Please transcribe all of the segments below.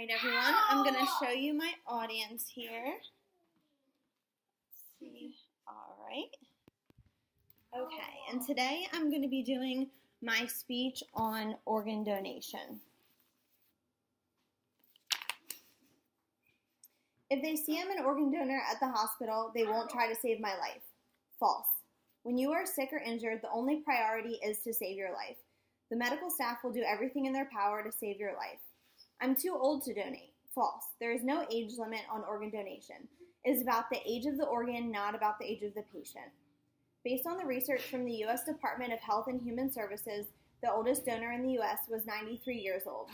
Alright everyone, I'm going to show you my audience here. Let's see. Alright. Okay, and today I'm going to be doing my speech on organ donation. If they see I'm an organ donor at the hospital, they won't try to save my life. False. When you are sick or injured, the only priority is to save your life. The medical staff will do everything in their power to save your life. I'm too old to donate. False. There is no age limit on organ donation. It is about the age of the organ, not about the age of the patient. Based on the research from the U.S. Department of Health and Human Services, the oldest donor in the U.S. was 93 years old.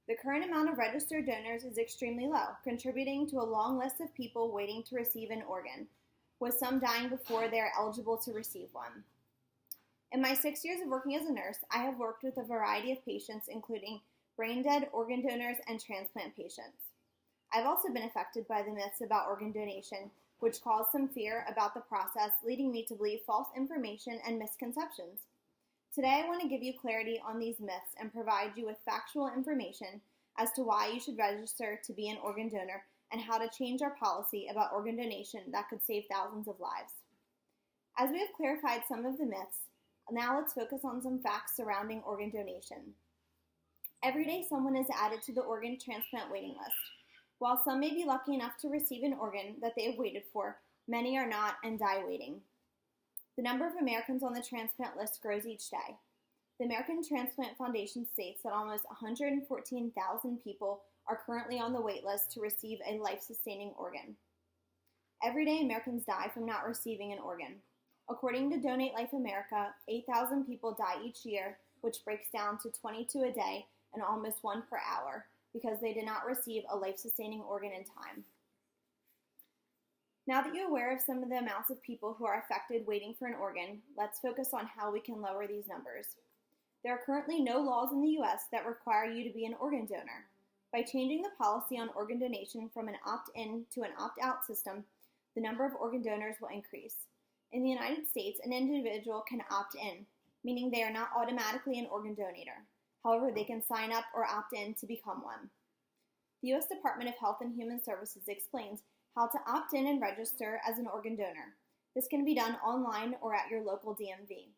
The current amount of registered donors is extremely low, contributing to a long list of people waiting to receive an organ, with some dying before they are eligible to receive one. In my 6 years of working as a nurse, I have worked with a variety of patients, including brain-dead organ donors and transplant patients. I've also been affected by the myths about organ donation, which caused some fear about the process, leading me to believe false information and misconceptions. Today, I want to give you clarity on these myths and provide you with factual information as to why you should register to be an organ donor and how to change our policy about organ donation that could save thousands of lives. As we have clarified some of the myths, now let's focus on some facts surrounding organ donation. Every day, someone is added to the organ transplant waiting list. While some may be lucky enough to receive an organ that they have waited for, many are not and die waiting. The number of Americans on the transplant list grows each day. The American Transplant Foundation states that almost 114,000 people are currently on the wait list to receive a life-sustaining organ. Every day, Americans die from not receiving an organ. According to Donate Life America, 8,000 people die each year, which breaks down to 22 a day and almost 1 per hour, because they did not receive a life-sustaining organ in time. Now that you're aware of some of the amounts of people who are affected waiting for an organ, let's focus on how we can lower these numbers. There are currently no laws in the U.S. that require you to be an organ donor. By changing the policy on organ donation from an opt-in to an opt-out system, the number of organ donors will increase. In the United States, an individual can opt in, meaning they are not automatically an organ donor. However, they can sign up or opt in to become one. The U.S. Department of Health and Human Services explains how to opt in and register as an organ donor. This can be done online or at your local DMV.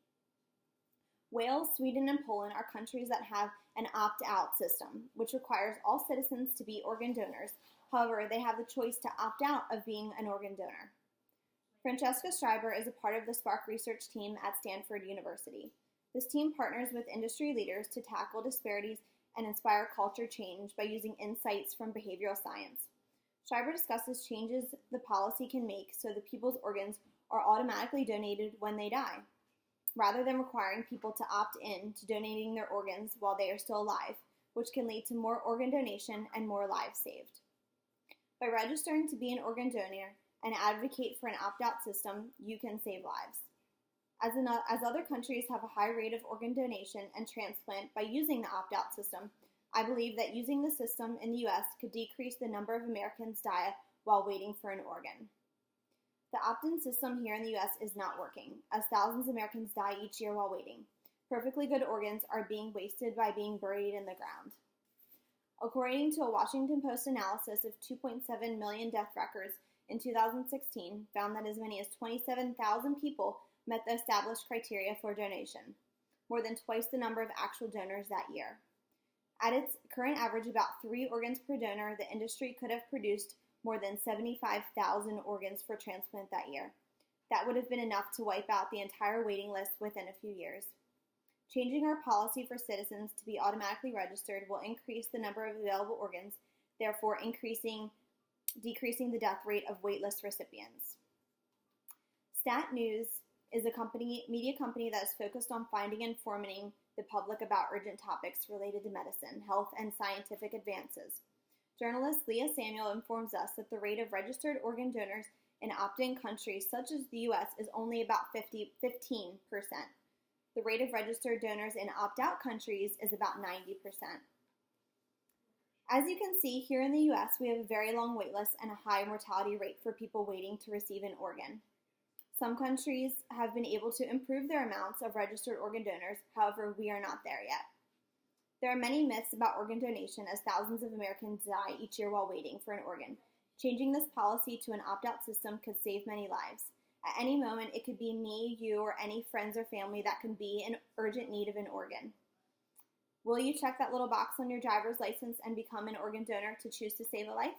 Wales, Sweden, and Poland are countries that have an opt-out system, which requires all citizens to be organ donors. However, they have the choice to opt out of being an organ donor. Francesca Schreiber is a part of the Spark research team at Stanford University. This team partners with industry leaders to tackle disparities and inspire culture change by using insights from behavioral science. Schreiber discusses changes the policy can make so that people's organs are automatically donated when they die, rather than requiring people to opt in to donating their organs while they are still alive, which can lead to more organ donation and more lives saved. By registering to be an organ donor and advocate for an opt-out system, you can save lives. As other countries have a high rate of organ donation and transplant by using the opt-out system, I believe that using the system in the U.S. could decrease the number of Americans die while waiting for an organ. The opt-in system here in the U.S. is not working, as thousands of Americans die each year while waiting. Perfectly good organs are being wasted by being buried in the ground. According to a Washington Post analysis of 2.7 million death records in 2016, found that as many as 27,000 people met the established criteria for donation, more than twice the number of actual donors that year. At its current average, about 3 organs per donor, the industry could have produced more than 75,000 organs for transplant that year. That would have been enough to wipe out the entire waiting list within a few years. Changing our policy for citizens to be automatically registered will increase the number of available organs, therefore decreasing the death rate of waitlist recipients. Stat News is a media company that is focused on finding and informing the public about urgent topics related to medicine, health, and scientific advances. Journalist Leah Samuel informs us that the rate of registered organ donors in opt-in countries such as the U.S. is only about 15%. The rate of registered donors in opt-out countries is about 90%. As you can see, here in the U.S., we have a very long wait list and a high mortality rate for people waiting to receive an organ. Some countries have been able to improve their amounts of registered organ donors, however, we are not there yet. There are many myths about organ donation as thousands of Americans die each year while waiting for an organ. Changing this policy to an opt-out system could save many lives. At any moment, it could be me, you, or any friends or family that can be in urgent need of an organ. Will you check that little box on your driver's license and become an organ donor to choose to save a life?